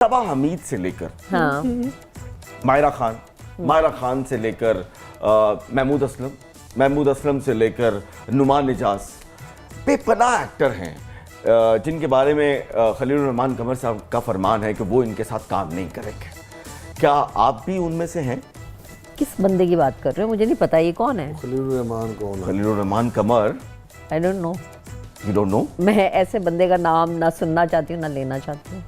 तबा हमीद से लेकर हाँ मायरा खान से लेकर महमूद असलम से लेकर नुमान निजाज, बेपनाह एक्टर हैं जिनके बारे में खलील रहमान कमर साहब का फरमान है कि वो इनके साथ काम नहीं करेंगे। क्या आप भी उनमें से हैं? किस बंदे की बात कर रहे हो? मुझे नहीं पता ये कौन है। खलील रहमान कौन है? Khalil Rahman Qamar. I don't know. You don't know? मैं ऐसे बंदे का नाम ना सुनना चाहती हूँ ना लेना चाहती हूँ।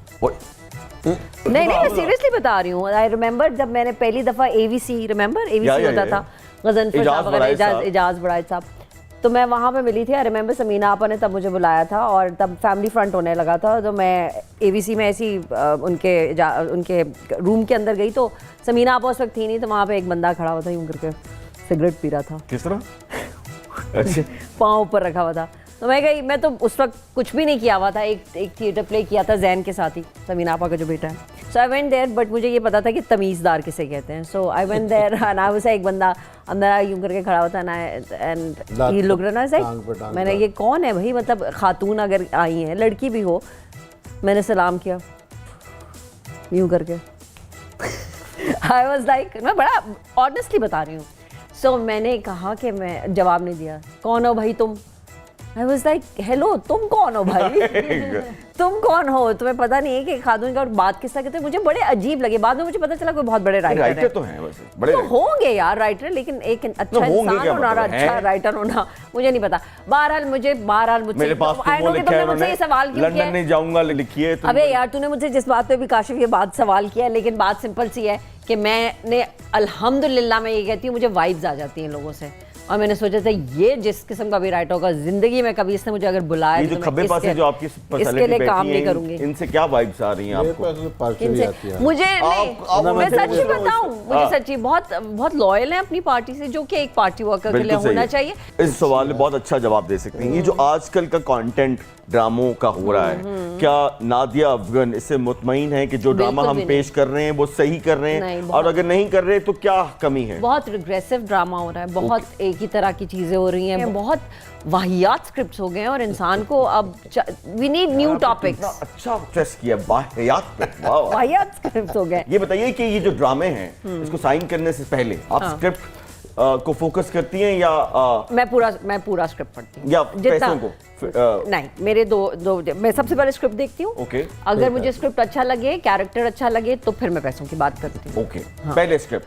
नहीं मैं सीरियसली बता रही हूँ। आई रिमेंबर जब मैंने पहली दफ़ा एवीसी होता था, गजनफर साहब वगैरह, इजाज़ बड़ाई साहब, तो मैं वहाँ पे मिली थी। आई रिमेंबर समीना आपा ने तब मुझे बुलाया था और तब फैमिली फ्रंट होने लगा था, तो मैं एवीसी में ऐसी उनके रूम के अंदर गई तो समीना आपा उस वक्त थी नहीं, तो वहाँ पे एक बंदा खड़ा हुआ था यूँ करके सिगरेट पी रहा था। किस तरह? अच्छा। पाँव ऊपर रखा हुआ था। तो मैं गई, मैं तो उस वक्त कुछ भी नहीं किया हुआ था, एक थिएटर प्ले किया था जैन के साथ ही, समीना आपा का जो बेटा है। So I went there, but मुझे ये पता था कि तमीज़दार किसे कहते हैं। So I went there and I was एक बंदा अंदर यूं करके खड़ा हुआ था ना, एंड ही लुक रहा ना, मैंने ये कौन है भाई, मतलब खातून अगर आई है, लड़की भी हो, मैंने सलाम किया यूं करके। आई वाज लाइक, मैं बड़ा ऑनेस्टली बता रही हूँ। सो मैंने कहा कि मैं जवाब नहीं दिया, कौन हो भाई तुम? I was like, हेलो तुम कौन हो भाई? तुम कौन हो? तुम्हें पता नहीं है कि खातून का और बात किस तरह कहते हैं? मुझे बड़े अजीब लगे। बाद में मुझे पता चला कोई बहुत बड़े राइटर तो हैं वैसे, बड़े तो होंगे यार राइटर, लेकिन एक अच्छा इंसान होना और अच्छा राइटर होना मुझे नहीं पता। बहरहाल मुझसे मेरे पास तुमने मुझसे ये सवाल क्यों किया? लंदन नहीं जाऊंगा लिखिए। अबे यार तूने मुझसे जिस बात पे भी काशिफ ये बात सवाल किया, लेकिन बात सिंपल सी है कि मैंने अल्हम्दुलिल्लाह मैं ये कहती हूँ, मुझे वाइब्स आ जाती हैं लोगों से, और मैंने सोचा था ये जिस किस्म का भी राइटर होगा जिंदगी में कभी इसने मुझे अगर बुलाया तो खब्बे पास जो आपकी इसके लिए काम नहीं करूंगी। इनसे क्या वाइब्स आ रही हैं आपको? मुझे मैं सच्ची बताऊं, मुझे सच्ची बहुत लॉयल है अपनी पार्टी से, जो कि एक पार्टी वर्कर के लिए होना चाहिए। इस सवाल में बहुत अच्छा जवाब दे सकती हैं। ये जो आजकल का कंटेंट ड्रामों का हो रहा है, क्या नादिया अफगन इससे मुतमईन है कि जो ड्रामा हम पेश कर रहे हैं वो सही कर रहे हैं, और अगर नहीं कर रहे तो क्या कमी है? बहुत रिग्रेसिव ड्रामा हो रहा है, बहुत एक ही तरह की चीजें हो रही हैं, बहुत वाहियात स्क्रिप्ट्स हो गए हैं, और इंसान को अब वी नीड न्यू टॉपिक्स। अच्छा स्ट्रेस किया वाहियात पे, वाहियात स्क्रिप्ट्स हो गए। ये बताइए कि ये जो ड्रामे हैं इसको साइन करने से पहले आप स्क्रिप्ट को फोकस करती हैं या मैं पूरा स्क्रिप्ट पढ़ती हूँ या पैसों को? नहीं, मेरे दो मैं सबसे पहले स्क्रिप्ट देखती हूँ। ओके। अगर मुझे स्क्रिप्ट अच्छा लगे, कैरेक्टर अच्छा लगे, तो फिर मैं पैसों की बात करती हूँ। ओके। पहले स्क्रिप्ट।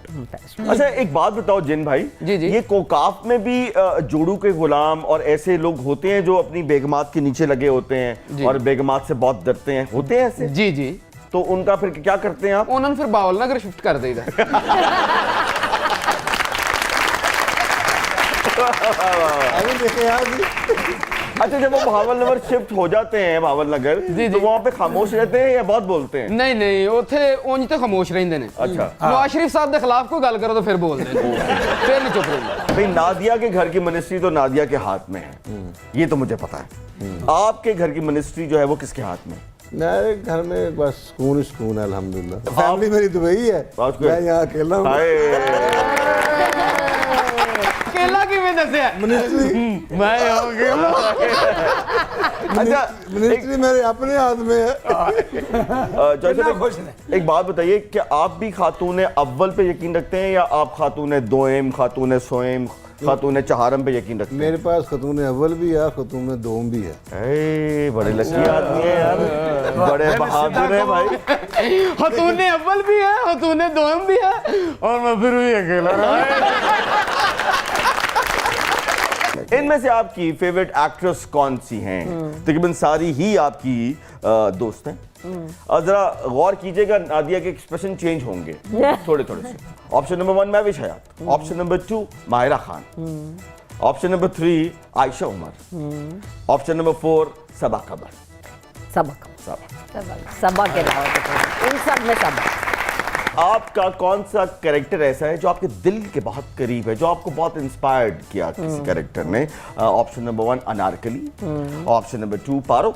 अच्छा एक बात बताओ जिन भाई, जी। ये कोकाफ में भी जोड़ू के गुलाम और ऐसे लोग होते हैं जो अपनी बेगमात के नीचे लगे होते हैं और बेगमात से बहुत डरते हैं, होते हैं ऐसे? जी। तो उनका फिर क्या करते हैं आप? उन्होंने फिर बावल नगर शिफ्ट कर देगा। अच्छा जब वो भावल नगर शिफ्ट हो जाते हैं, भावल नगर, तो वहाँ पे खामोश रहते हैं या बहुत बोलते हैं? नहीं उथे उंज तो खामोश रहंदे ने। अच्छा। नवाज शरीफ साहब के खिलाफ कोई गल करो तो फिर बोल दें, फिर नहीं चुप रहंदे। भाई नादिया के घर की मिनिस्ट्री तो नादिया के हाथ में है, ये तो मुझे पता है। आपके घर की मिनिस्ट्री जो है वो किसके हाथ में? मेरे घर में बस सुकून है अल्हम्दुलिल्लाह। फैमिली मेरी दुबई है, मैं यहाँ अकेला हूँ। अकेला किवें दस्या मिनिस्ट्री मैं हो गया। अच्छा मिनिस्ट्री मेरे अपने हाथ में है। एक बात बताइए, क्या आप भी खातून अव्वल पे यकीन रखते हैं या आप खातून दोएम, खातून सोएम, खातून चहारम पे यकीन रखते हैं? मेरे पास खातून अव्वल भी है, खातून दोम भी है। बड़े लकी आदमी है यार, बड़े बहादुर है भाई। खातून अव्वल भी है, खातून दोम भी है, और मैं फिर भी अकेला। इनमें से आपकी फेवरेट एक्ट्रेस कौन सी हैं? तकरीबन सारी ही आपकी दोस्त हैं। जरा गौर कीजिएगा, नादिया के एक्सप्रेशन चेंज होंगे थोड़े से। Option number 1 Mahwish Hayat, option number 2 Mahira Khan, option number 3 Ayesha Omar, option number 4 Saba Qamar. Saba के अलावा इन सब में सबा। आपका कौन सा कैरेक्टर ऐसा है जो आपके दिल के बहुत करीब है, जो आपको बहुत इंस्पायर्ड किया किसी कैरेक्टर ने? Option number 1 Anarkali, option number 2 Paro,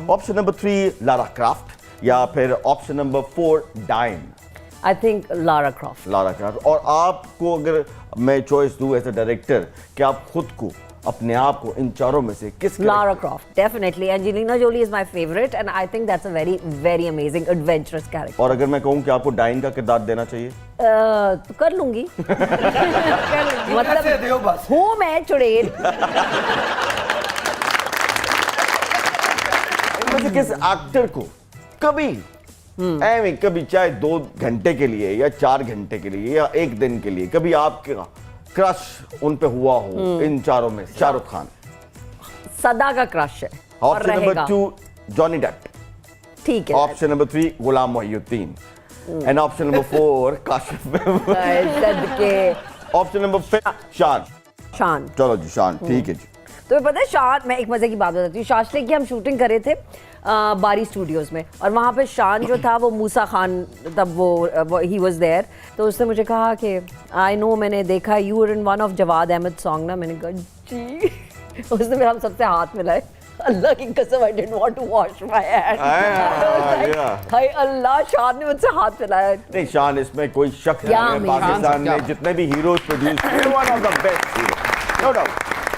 option number 3 Lara Croft, या फिर ऑप्शन नंबर 4 डाइन? I think Lara Croft. और आपको अगर मैं चॉइस दूं एज अ डायरेक्टर कि आप खुद को अपने आप को इन चारों में से किस Lara Croft, definitely. Angelina Jolie is my favorite, and I think that's a very, very amazing, adventurous character. और अगर मैं कहूँ कि आपको डाइन का किरदार देना चाहिए तो कर लूंगी मतलब हूँ मैं चुड़ैल। इनमें से किस एक्टर को कभी ऐਵੇਂ कभी चाहे 2 घंटे के लिए या 4 घंटे के लिए या 1 दिन के लिए कभी आपका क्रश उन पे हुआ हो इन चारों में? शाहरुख खान सदा का क्रश है और ऑप्शन नंबर रहेगा। 2 जॉनी डेप, ठीक है। Option number 3 Ghulam Mohiuddin and option number 4 Kashif सदके ऑप्शन नंबर 5 शान। शान। चलो जी शान, ठीक है जी। तो पता है शान, मैं एक मजे की बात बताती हूँ। शास्त्री की हम शूटिंग कर रहे थे बारी स्टूडियोज में, और वहाँ पे शान जो था वो मूसा खान, तब वो ही वाज देयर। तो उसने मुझे कहा कि आई नो, मैंने देखा you were in one of Jawad Ahmad song ना। मैंने कहा जी। उसने फिर हम सबसे हाथ मिलाए। अल्लाह की कसम, I didn't want to wash my hand. हाय अल्लाह, शान ने मुझसे हाथ मिलाया। नहीं, शान इसमें कोई शक नहीं क्या है। amazing। पाकिस्तान ने जितने भी हीरोज प्रोड्यूस किए, one of the best hero, no doubt.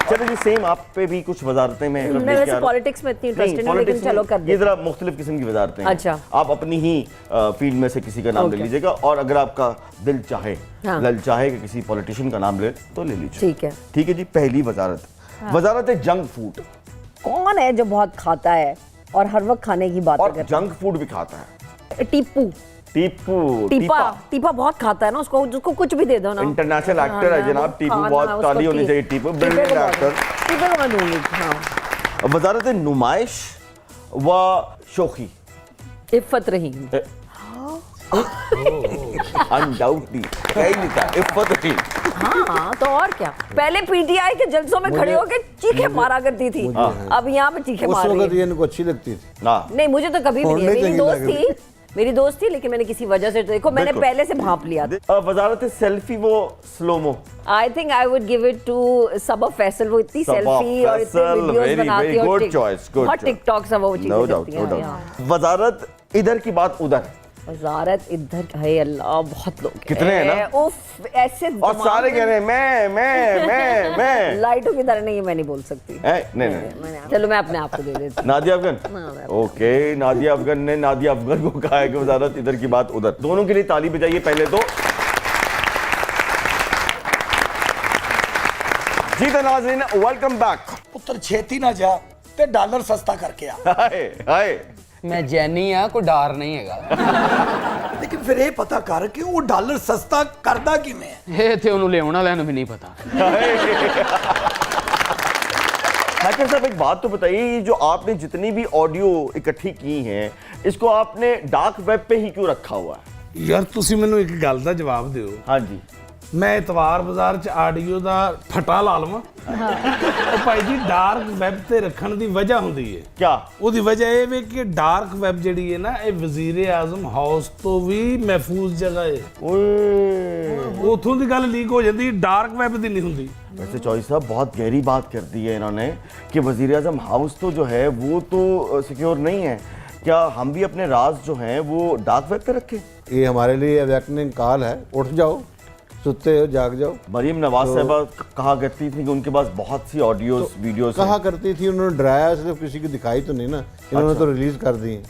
चलो जी, सेम आप पे भी कुछ वजारतें में मैं वैसे पॉलिटिक्स में इतनी इंटरेस्टेड नहीं, लेकिन चलो कर ये दे। जरा मुख्तलिफ किस्म की वजारतें हैं। अच्छा। आप अपनी ही फील्ड में से किसी का नाम ले Okay। लीजिएगा, और अगर आपका दिल चाहे, हाँ। ललचाहे कि किसी पॉलिटिशियन का नाम ले तो ले लीजिए। ठीक है। ठीक है जी। पहली वजारत, वजारत है जंक फूड। कौन है जो बहुत खाता है और हर वक्त खाने की बातें और करता जंक फूड भी खाता है। है? टीपू। टीपू, टीपा बहुत खाता है ना, उसको कुछ भी दे दो ना। इंटरनेशनल एक्टर है जनाब टीपू, खाना, बहुत उसको ताली होनी चाहिए। Tipu brilliant actor. टीपे को मैं दूंगी। हाँ। वजारत है नुमाइश व शोखी। इफ्फत रहीम। अनडाउटली कहीं नहीं था, इफ्फत रहीम। हाँ तो और क्या, पहले पीटीआई के जलसों में खड़े होकर चीखे मारा करती थी, अब यहाँ पे चीखे उस मार रही वक्त है। ये इनको अच्छी लगती थी। हाँ। नहीं, मुझे तो कभी भी नहीं। फोड़ने मेरी चंगी दोस्त लग रही थी, मेरी दोस्त थी, लेकिन मैंने किसी वजह से, देखो मैंने बिल्कुल। पहले से भांप लिया था। वजारत है सेल्फी वो slomo. I think I would give it to Saba Faisal. वो इतनी सबा सेल्फी और इतने फैसल, वीडियोस very, बनाती very है, और good choice, good बहुत choice। टिकटॉक सब वो चीजें नो डाउट, करती नो हैं। डाउट। वजारत इधर की बात उधर। वजारत इधर है, अल्लाह बहुत लोग कितने हैं ना? उफ, ऐसे और सारे कह रहे हैं मैं लाइटों की तरह नहीं, ये मैं नहीं बोल सकती। नहीं। चलो मैं अपने आप को दे देती हूँ। नादिया अफगन। ओके, नादिया अफगन ने नादिया अफगन को कहा है कि वजारत इधर की बात उधर। दोनों के लिए ताली बजाइए पहले तो। जी तो नाज़रीन, वेलकम बैक। पुत्र छेती ना जा ते डॉलर सस्ता करके आ। हाय हाय। मैं जैनी आ, कोई डर नहीं हैगा। लेकिन फिर ये पता कर कि वो डॉलर सस्ता करदा किवें है। ਇਹ ਤੇ ਉਹਨੂੰ ਲਿਆਉਣ ਵਾਲਿਆਂ ਨੂੰ ਵੀ ਨਹੀਂ ਪਤਾ। हैकर साहब, एक बात तो बताइए, ये जो आपने जितनी भी ऑडियो इकट्ठी की हैं, इसको आपने डार्क वेब पे ही क्यों रखा हुआ है? ਯਾਰ ਤੁਸੀਂ ਮੈਨੂੰ ਇੱਕ ਗੱਲ ਦਾ ਜਵਾਬ ਦਿਓ। हाँ जी। ਮੈਂ ਇਤਵਾਰ ਬਾਜ਼ਾਰ ਚ ਆਡੀਓ ਦਾ ਫਟਾ ਲਾ ਲਵਾਂ? ਉਹ ਭਾਈ ਜੀ, ਡਾਰਕ ਵੈਬ ਤੇ ਰੱਖਣ ਦੀ ਵਜ੍ਹਾ ਹੁੰਦੀ ਹੈ। क्या? ਉਹਦੀ ਵਜ੍ਹਾ ਇਹ ਵੇ ਕਿ ਡਾਰਕ ਵੈਬ ਜਿਹੜੀ ਹੈ ਨਾ, ਇਹ ਵਜ਼ੀਰ ਆਜ਼ਮ ਹਾਊਸ ਤੋਂ ਵੀ ਮਹਿਫੂਜ਼ ਜਗ੍ਹਾ ਹੈ। ओए। ਉਥੋਂ ਦੀ ਗੱਲ ਲੀਕ ਹੋ ਜਾਂਦੀ, ਡਾਰਕ ਵੈਬ ਦੀ नहीं ਹੁੰਦੀ। वैसे चौधरी साहब बहुत गहरी बात कर दी है इन्होंने कि वजीर आजम हाउस तो जो है वो तो सिक्योर नहीं है। क्या हम भी अपने राज जो हैं वो डार्क वेब पे रखें? ये हमारे लिए अवेकनिंग कॉल है। उठ जाओ, सुते हो जाग जाओ। मरीम नवाज साहबा कहा करती थी कि उनके पास बहुत सी ऑडियोज वीडियोस कहा करती थी, उन्होंने डराया, सिर्फ किसी को दिखाई तो नहीं ना, इन्होंने तो रिलीज कर दी।